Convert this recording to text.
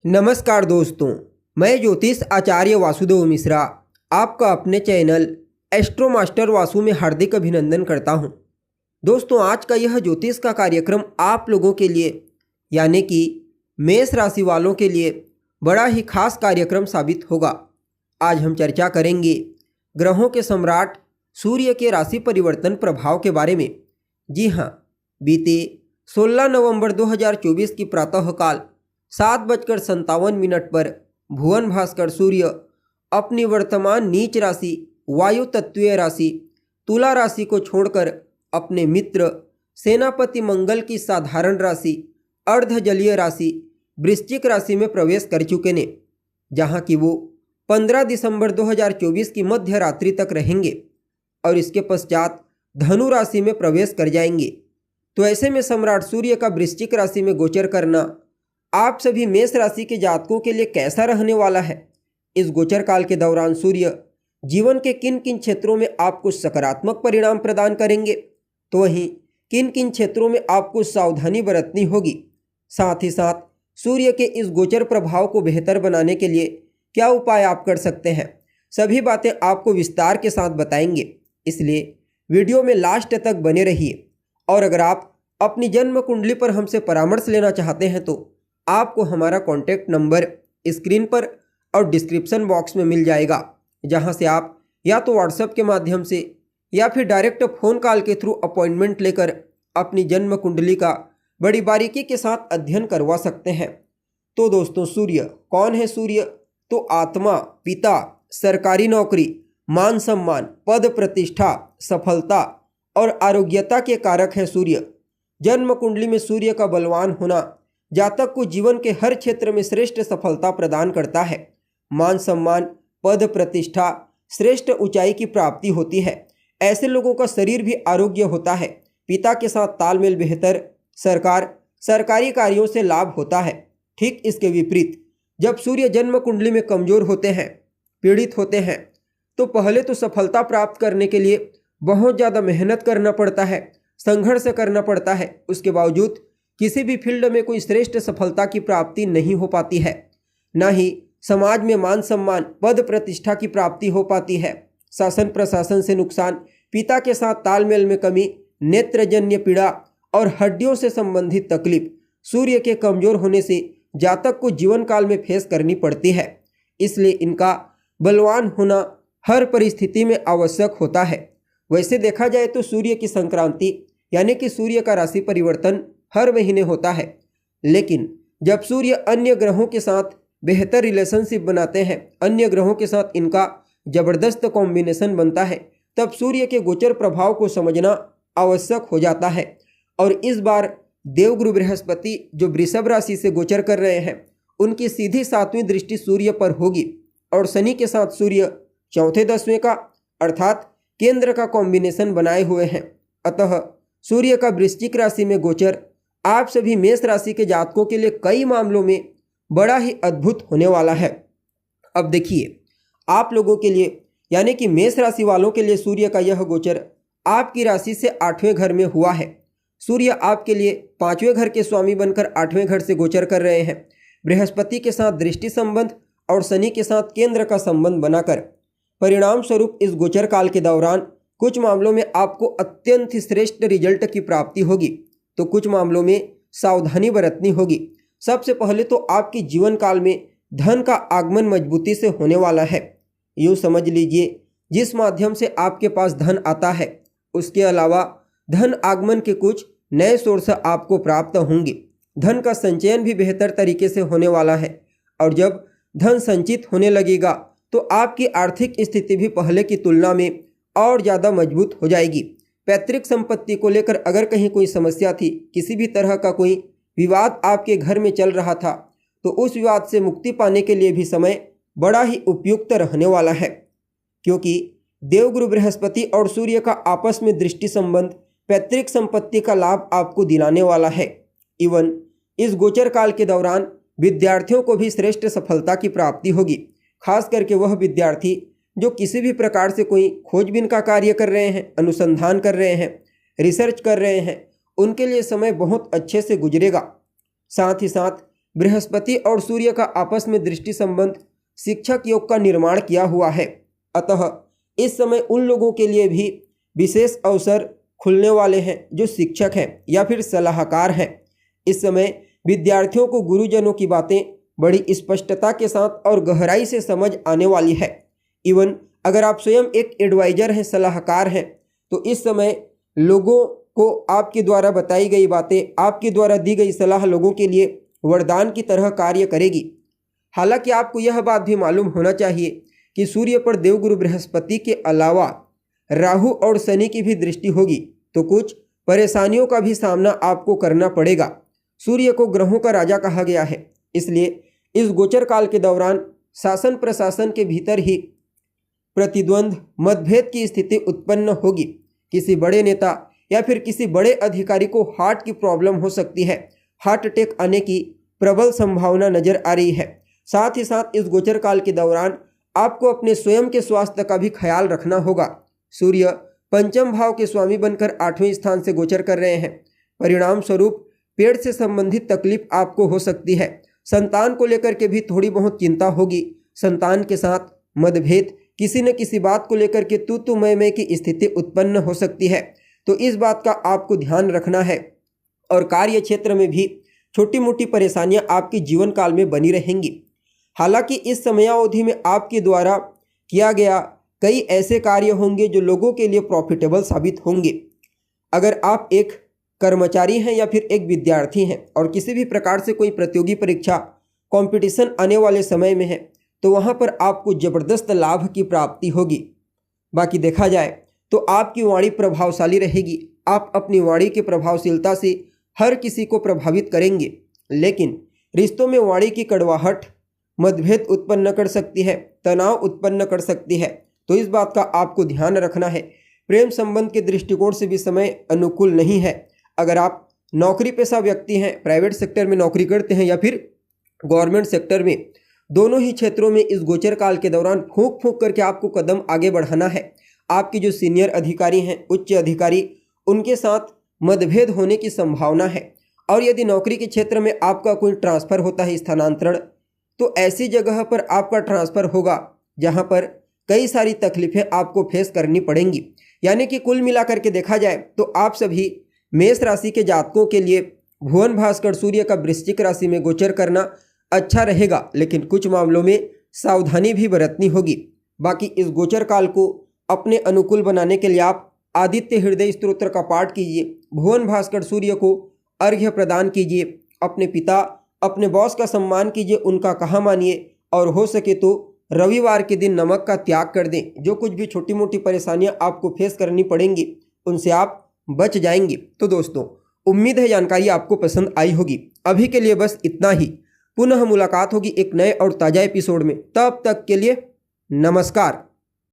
नमस्कार दोस्तों, मैं ज्योतिष आचार्य वासुदेव मिश्रा आपका अपने चैनल एस्ट्रो मास्टर वासु में हार्दिक अभिनंदन करता हूं। दोस्तों, आज का यह ज्योतिष का कार्यक्रम आप लोगों के लिए यानी कि मेष राशि वालों के लिए बड़ा ही खास कार्यक्रम साबित होगा। आज हम चर्चा करेंगे ग्रहों के सम्राट सूर्य के राशि परिवर्तन प्रभाव के बारे में। जी हाँ, बीते 16 नवंबर 2024 की प्रातःकाल 7:57 पर भुवन भास्कर सूर्य अपनी वर्तमान नीच राशि वायु तत्वीय राशि तुला राशि को छोड़कर अपने मित्र सेनापति मंगल की साधारण राशि अर्धजलीय राशि वृश्चिक राशि में प्रवेश कर चुके ने, जहां कि वो 15 दिसंबर 2024 की मध्य रात्रि तक रहेंगे और इसके पश्चात धनु राशि में प्रवेश कर जाएंगे। तो ऐसे में सम्राट सूर्य का वृश्चिक राशि में गोचर करना आप सभी मेष राशि के जातकों के लिए कैसा रहने वाला है। इस गोचर काल के दौरान सूर्य जीवन के किन किन क्षेत्रों में आपको सकारात्मक परिणाम प्रदान करेंगे, तो वहीं किन किन क्षेत्रों में आपको सावधानी बरतनी होगी। साथ ही साथ सूर्य के इस गोचर प्रभाव को बेहतर बनाने के लिए क्या उपाय आप कर सकते हैं, सभी बातें आपको विस्तार के साथ बताएंगे। इसलिए वीडियो में लास्ट तक बने रहिए। और अगर आप अपनी जन्म कुंडली पर हमसे परामर्श लेना चाहते हैं तो आपको हमारा कॉन्टैक्ट नंबर स्क्रीन पर और डिस्क्रिप्शन बॉक्स में मिल जाएगा, जहां से आप या तो व्हाट्सएप के माध्यम से या फिर डायरेक्ट फ़ोन कॉल के थ्रू अपॉइंटमेंट लेकर अपनी जन्म कुंडली का बड़ी बारीकी के साथ अध्ययन करवा सकते हैं। तो दोस्तों, सूर्य कौन है? सूर्य तो आत्मा, पिता, सरकारी नौकरी, मान सम्मान, पद प्रतिष्ठा, सफलता और आरोग्यता के कारक है सूर्य। जन्म कुंडली में सूर्य का बलवान होना जातक को जीवन के हर क्षेत्र में श्रेष्ठ सफलता प्रदान करता है। मान सम्मान, पद प्रतिष्ठा, श्रेष्ठ ऊंचाई की प्राप्ति होती है। ऐसे लोगों का शरीर भी आरोग्य होता है। पिता के साथ तालमेल बेहतर, सरकारी कार्यों से लाभ होता है। ठीक इसके विपरीत जब सूर्य जन्म कुंडली में कमजोर होते हैं, पीड़ित होते हैं, तो पहले तो सफलता प्राप्त करने के लिए बहुत ज़्यादा मेहनत करना पड़ता है, संघर्ष करना पड़ता है। उसके बावजूद किसी भी फील्ड में कोई श्रेष्ठ सफलता की प्राप्ति नहीं हो पाती है, न ही समाज में मान सम्मान, पद प्रतिष्ठा की प्राप्ति हो पाती है। शासन प्रशासन से नुकसान, पिता के साथ तालमेल में कमी, नेत्रजन्य पीड़ा और हड्डियों से संबंधित तकलीफ सूर्य के कमजोर होने से जातक को जीवन काल में फेस करनी पड़ती है। इसलिए इनका बलवान होना हर परिस्थिति में आवश्यक होता है। वैसे देखा जाए तो सूर्य की संक्रांति यानी कि सूर्य का राशि परिवर्तन हर महीने होता है, लेकिन जब सूर्य अन्य ग्रहों के साथ बेहतर रिलेशनशिप बनाते हैं, अन्य ग्रहों के साथ इनका जबरदस्त कॉम्बिनेशन बनता है, तब सूर्य के गोचर प्रभाव को समझना आवश्यक हो जाता है। और इस बार देवगुरु बृहस्पति जो वृषभ राशि से गोचर कर रहे हैं, उनकी सीधी 7वीं दृष्टि सूर्य पर होगी और शनि के साथ सूर्य चौथे 10वें का अर्थात केंद्र का कॉम्बिनेशन बनाए हुए हैं। अतः सूर्य का वृश्चिक राशि में गोचर आप सभी मेष राशि के जातकों के लिए कई मामलों में बड़ा ही अद्भुत होने वाला है। अब देखिए, आप लोगों के लिए यानी कि मेष राशि वालों के लिए सूर्य का यह गोचर आपकी राशि से 8वें घर में हुआ है। सूर्य आपके लिए 5वें घर के स्वामी बनकर 8वें घर से गोचर कर रहे हैं। बृहस्पति के साथ दृष्टि संबंध और शनि के साथ केंद्र का संबंध बनाकर परिणाम स्वरूप इस गोचर काल के दौरान कुछ मामलों में आपको अत्यंत श्रेष्ठ रिजल्ट की प्राप्ति होगी, तो कुछ मामलों में सावधानी बरतनी होगी। सबसे पहले तो आपकी जीवन काल में धन का आगमन मजबूती से होने वाला है। यूँ समझ लीजिए, जिस माध्यम से आपके पास धन आता है, उसके अलावा धन आगमन के कुछ नए सोर्स आपको प्राप्त होंगे। धन का संचयन भी बेहतर तरीके से होने वाला है और जब धन संचित होने लगेगा तो आपकी आर्थिक स्थिति भी पहले की तुलना में और ज़्यादा मजबूत हो जाएगी। पैतृक संपत्ति को लेकर अगर कहीं कोई समस्या थी, किसी भी तरह का कोई विवाद आपके घर में चल रहा था, तो उस विवाद से मुक्ति पाने के लिए भी समय बड़ा ही उपयुक्त रहने वाला है, क्योंकि देवगुरु बृहस्पति और सूर्य का आपस में दृष्टि संबंध पैतृक संपत्ति का लाभ आपको दिलाने वाला है। इवन इस गोचर काल के दौरान विद्यार्थियों को भी श्रेष्ठ सफलता की प्राप्ति होगी। खास करके वह विद्यार्थी जो किसी भी प्रकार से कोई खोजबीन का कार्य कर रहे हैं, अनुसंधान कर रहे हैं, रिसर्च कर रहे हैं, उनके लिए समय बहुत अच्छे से गुजरेगा। साथ ही साथ बृहस्पति और सूर्य का आपस में दृष्टि संबंध शिक्षक योग का निर्माण किया हुआ है। अतः इस समय उन लोगों के लिए भी विशेष अवसर खुलने वाले हैं जो शिक्षक हैं या फिर सलाहकार हैं। इस समय विद्यार्थियों को गुरुजनों की बातें बड़ी स्पष्टता के साथ और गहराई से समझ आने वाली है। इवन अगर आप स्वयं एक एडवाइजर हैं, सलाहकार हैं, तो इस समय लोगों को आपके द्वारा बताई गई बातें, आपके द्वारा दी गई सलाह लोगों के लिए वरदान की तरह कार्य करेगी। हालांकि आपको यह बात भी मालूम होना चाहिए कि सूर्य पर देवगुरु बृहस्पति के अलावा राहु और शनि की भी दृष्टि होगी, तो कुछ परेशानियों का भी सामना आपको करना पड़ेगा। सूर्य को ग्रहों का राजा कहा गया है, इसलिए इस गोचर काल के दौरान शासन प्रशासन के भीतर ही प्रतिद्वंद, मतभेद की स्थिति उत्पन्न होगी। किसी बड़े नेता या फिर किसी बड़े अधिकारी को हार्ट की प्रॉब्लम हो सकती है, हार्ट अटैक आने की प्रबल संभावना नजर आ रही है। साथ ही साथ इस गोचर काल के दौरान आपको अपने स्वयं के स्वास्थ्य का भी ख्याल रखना होगा। सूर्य पंचम भाव के स्वामी बनकर 8वें स्थान से गोचर कर रहे हैं। परिणाम स्वरूप पेट से संबंधित तकलीफ आपको हो सकती है। संतान को लेकर के भी थोड़ी बहुत चिंता होगी। संतान के साथ मतभेद, किसी न किसी बात को लेकर के तू मैं की स्थिति उत्पन्न हो सकती है, तो इस बात का आपको ध्यान रखना है। और कार्य क्षेत्र में भी छोटी मोटी परेशानियां आपके जीवन काल में बनी रहेंगी। हालांकि इस समयावधि में आपके द्वारा किया गया कई ऐसे कार्य होंगे जो लोगों के लिए प्रॉफिटेबल साबित होंगे। अगर आप एक कर्मचारी हैं या फिर एक विद्यार्थी हैं और किसी भी प्रकार से कोई प्रतियोगी परीक्षा, कंपटीशन आने वाले समय में है, तो वहां पर आपको ज़बरदस्त लाभ की प्राप्ति होगी। बाकी देखा जाए तो आपकी वाणी प्रभावशाली रहेगी। आप अपनी वाणी की प्रभावशीलता से हर किसी को प्रभावित करेंगे, लेकिन रिश्तों में वाणी की कड़वाहट मतभेद उत्पन्न कर सकती है, तनाव उत्पन्न कर सकती है, तो इस बात का आपको ध्यान रखना है। प्रेम संबंध के दृष्टिकोण से भी समय अनुकूल नहीं है। अगर आप नौकरी पेशा व्यक्ति हैं, प्राइवेट सेक्टर में नौकरी करते हैं या फिर गवर्नमेंट सेक्टर में, दोनों ही क्षेत्रों में इस गोचर काल के दौरान फूंक फूंक करके आपको कदम आगे बढ़ाना है। आपके जो सीनियर अधिकारी हैं, उच्च अधिकारी, उनके साथ मतभेद होने की संभावना है। और यदि नौकरी के क्षेत्र में आपका कोई ट्रांसफ़र होता है, स्थानांतरण, तो ऐसी जगह पर आपका ट्रांसफ़र होगा जहां पर कई सारी तकलीफें आपको फेस करनी पड़ेंगी। यानी कि कुल मिलाकर के देखा जाए तो आप सभी मेष राशि के जातकों के लिए भुवन भास्कर सूर्य का वृश्चिक राशि में गोचर करना अच्छा रहेगा, लेकिन कुछ मामलों में सावधानी भी बरतनी होगी। बाकी इस गोचर काल को अपने अनुकूल बनाने के लिए आप आदित्य हृदय स्तोत्र का पाठ कीजिए, भुवन भास्कर सूर्य को अर्घ्य प्रदान कीजिए, अपने पिता, अपने बॉस का सम्मान कीजिए, उनका कहा मानिए, और हो सके तो रविवार के दिन नमक का त्याग कर दें। जो कुछ भी छोटी मोटी परेशानियां आपको फेस करनी पड़ेंगी, उनसे आप बच जाएंगे। तो दोस्तों, उम्मीद है जानकारी आपको पसंद आई होगी। अभी के लिए बस इतना ही। पुनः मुलाकात होगी एक नए और ताज़ा एपिसोड में। तब तक के लिए नमस्कार।